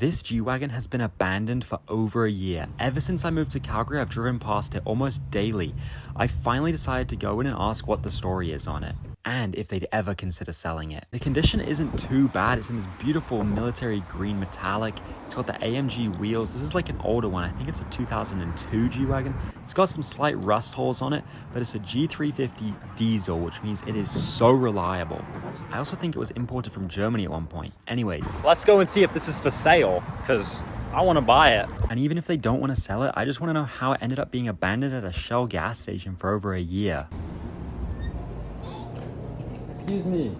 This G-Wagon has been abandoned for over a year. Ever since I moved to Calgary, I've driven past it almost daily. I finally decided to go in and ask what the story is on it, and if they'd ever consider selling it. The condition isn't too bad. It's in this beautiful military green metallic. It's got the AMG wheels. This is like an older one. I think it's a 2002 G-Wagon. It's got some slight rust holes on it, but it's a G350 diesel, which means it is so reliable. I also think it was imported from Germany at one point. Anyways, let's go and see if this is for sale, because I want to buy it. And even if they don't want to sell it, I just want to know how it ended up being abandoned at a Shell gas station for over a year. Excuse me,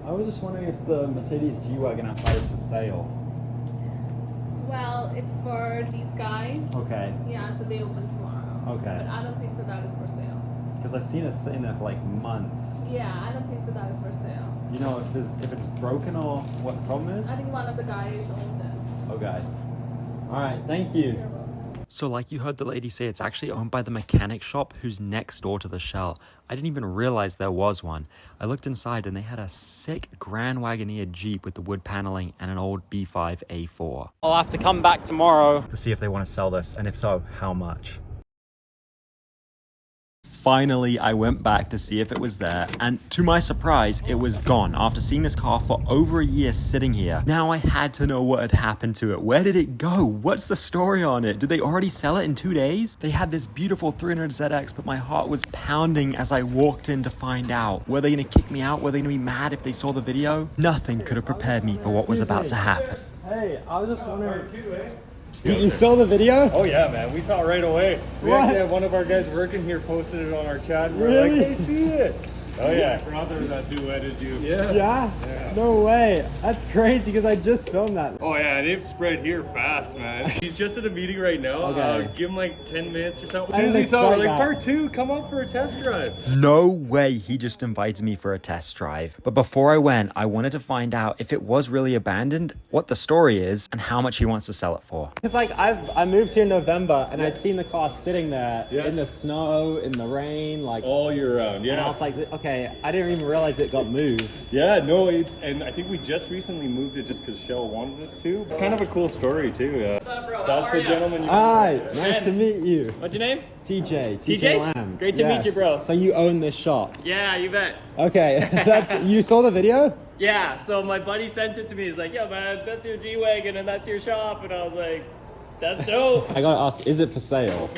I was just wondering if the Mercedes G-Wagon outside is for sale. Well, it's for these guys. Okay. Yeah, so they open tomorrow. Okay. But I don't think so that is for sale. Because I've seen it sitting there for like months. Yeah, I don't think so that is for sale. You know, if it's broken or what the problem is? I think one of the guys owns it. Okay. All right, thank you. You're welcome. So like you heard the lady say, it's actually owned by the mechanic shop who's next door to the Shell. I didn't even realize there was one. I looked inside and they had a sick Grand Wagoneer Jeep with the wood paneling and an old B5 A4. I'll have to come back tomorrow to see if they want to sell this, and if so, how much. Finally, I went back to see if it was there, and to my surprise, it was gone after seeing this car for over a year sitting here. Now I had to know what had happened to it. Where did it go? What's the story on it? Did they already sell it in 2 days? They had this beautiful 300ZX, but my heart was pounding as I walked in to find out. Were they gonna kick me out? Were they gonna be mad if they saw the video? Nothing could have prepared me for what was about to happen. Hey, I was just wondering. You saw the video? Oh yeah, man, we saw it right away. We What? actually had one of our guys working here posted it on our chat. And we're Really? like, hey, see it. Oh yeah, brother that duetted you. Yeah. Yeah? No way. That's crazy because I just filmed that. Oh yeah, and it spread here fast, man. He's just at a meeting right now. Okay. Give him like 10 minutes or something. As I soon as didn't we saw it, we're like, expect part 2, come up for a test drive. No way he just invited me for a test drive. But before I went, I wanted to find out if it was really abandoned, what the story is, and how much he wants to sell it for. It's like I moved here in November and I'd seen the car sitting there in the snow, in the rain, like All year round, and I was like, okay, I didn't even realize it got moved. Yeah, no, and I think we just recently moved it just because Shell wanted us to. Kind of a cool story too. What's up, bro? That's the gentleman you Hi, nice to meet you. What's your name? TJ TJ? Lamb. Great to meet you, bro. So you own this shop? Yeah, you bet. Okay, you saw the video? Yeah, so my buddy sent it to me. He's like, yo, man, that's your G-Wagon and that's your shop. And I was like, that's dope. I gotta ask, is it for sale?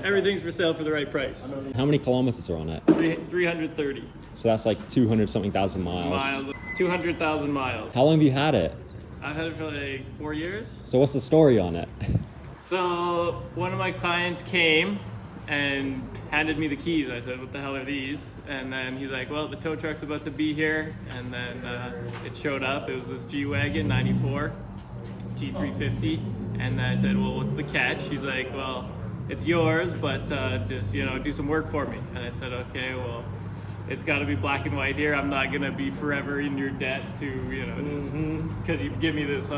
Everything's for sale for the right price. How many kilometers are on it? 330 So that's like 200 something thousand miles. 200,000 miles. How long have you had it? I've had it for like 4 years. So what's the story on it? So one of my clients came and handed me the keys. I said, what the hell are these? And then he's like, well, the tow truck's about to be here. And then it showed up. It was this G-Wagon 94 G350. And then I said, well, what's the catch? He's like, well, it's yours, but just, do some work for me. And I said, okay, well, it's got to be black and white here. I'm not going to be forever in your debt to, because you give me this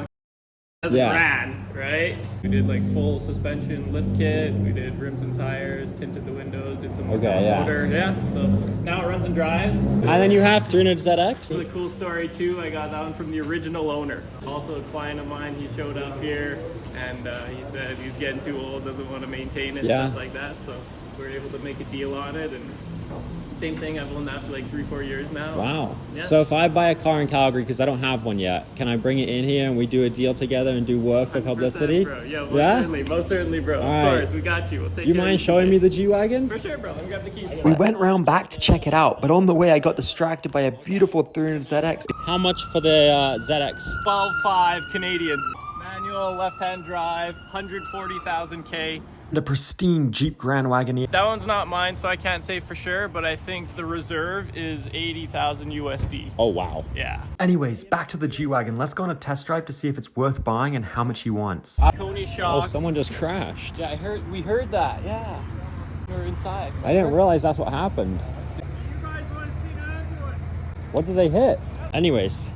as a grand, right? We did like full suspension lift kit. We did rims and tires, tinted the windows, did some work on the motor. Yeah, so now it runs and drives. And then you have 300ZX? Really cool story too. I got that one from the original owner. Also a client of mine, he showed up here and he said he's getting too old, doesn't want to maintain it, stuff like that. So we were able to make a deal on it, and same thing, I've owned that for like 3-4 years now. Wow. Yeah. So if I buy a car in Calgary, because I don't have one yet, can I bring it in here and we do a deal together and do work for publicity? Bro. Yeah, most certainly, bro. All of right. course, we got you. We'll take Do you care of mind showing me the G-Wagon? For sure, bro. Let me grab the keys. We went round back to check it out, but on the way I got distracted by a beautiful 300ZX. How much for the ZX? 12.5 Canadian. Manual, left-hand drive, 140,000 K. And a pristine Jeep Grand Wagoneer. That one's not mine, so I can't say for sure, but I think the reserve is 80,000 USD. Oh, wow. Yeah. Anyways, back to the G-Wagon. Let's go on a test drive to see if it's worth buying and how much he wants. Coney Oh, shocks. someone just crashed. Yeah, we heard that, yeah. We were inside. I didn't realize that's what happened. What did they hit? Anyways,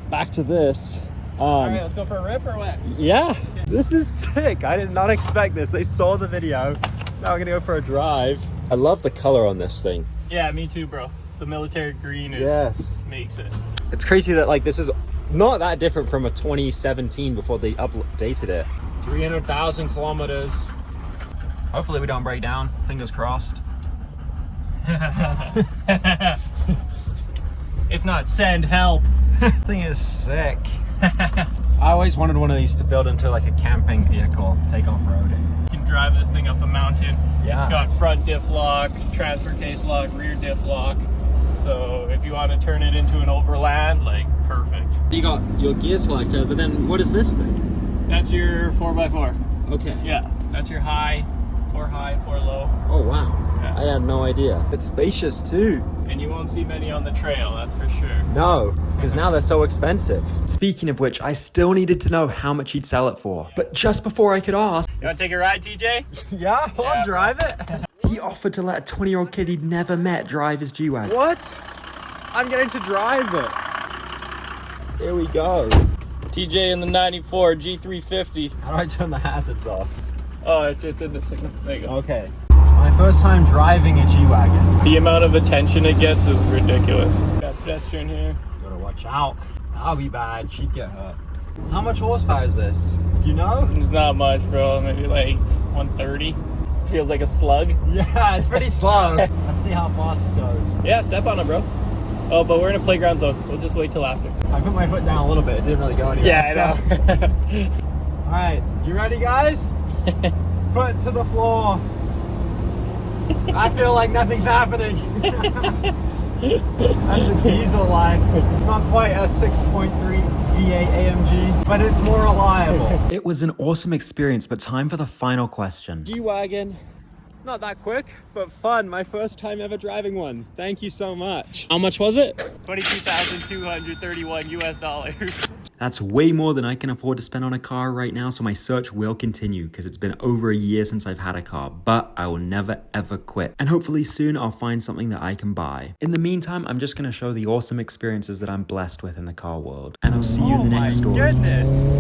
back to this. All right, let's go for a rip or what? Yeah, this is sick. I did not expect this. They saw the video. Now we're gonna go for a drive. I love the color on this thing. Yeah, me too, bro. The military green is Yes. makes it. It's crazy that like this is not that different from a 2017 before they updated it. 300,000 kilometers. Hopefully we don't break down. Fingers crossed. If not, send help. This thing is sick. I always wanted one of these to build into like a camping vehicle, take off-roading. You can drive this thing up a mountain. Yeah. It's got front diff lock, transfer case lock, rear diff lock. So if you want to turn it into an overland, like perfect. You got your gear selector, but then what is this thing? That's your 4x4. Okay. Yeah, that's your high, 4 low. Oh wow. Yeah. I had no idea. It's spacious too. And you won't see many on the trail, that's for sure. No, because now they're so expensive. Speaking of which, I still needed to know how much he'd sell it for. But just before I could ask, You want to take a ride, TJ? Yeah, I'll drive it. he offered to let a 20-year-old kid he'd never met drive his G-Wagon. What? I'm getting to drive it. Here we go. TJ in the 94 G350. How do I turn the hazards off? Oh, it just did the signal. There you go. Okay. My first time driving a G-Wagon. The amount of attention it gets is ridiculous. Got pedestrian here. Gotta watch out. That'll be bad. She'd get hurt. How much horsepower is this? Do you know? It's not much, bro. Maybe like 130. Feels like a slug. Yeah, it's pretty slow. Let's see how fast this goes. Yeah, step on it, bro. Oh, but we're in a playground zone. We'll just wait till after. I put my foot down a little bit. It didn't really go anywhere. Yeah, I know. All right, you ready, guys? Foot to the floor. I feel like nothing's happening. That's the diesel life. Not quite a 6.3 V8 AMG, but it's more reliable. It was an awesome experience, but time for the final question. G-Wagon. Not that quick, but fun. My first time ever driving one. Thank you so much. How much was it? $22,231 US. That's way more than I can afford to spend on a car right now, so my search will continue because it's been over a year since I've had a car, but I will never ever quit. And hopefully soon I'll find something that I can buy. In the meantime, I'm just gonna show the awesome experiences that I'm blessed with in the car world. And I'll see you in the next story. Goodness.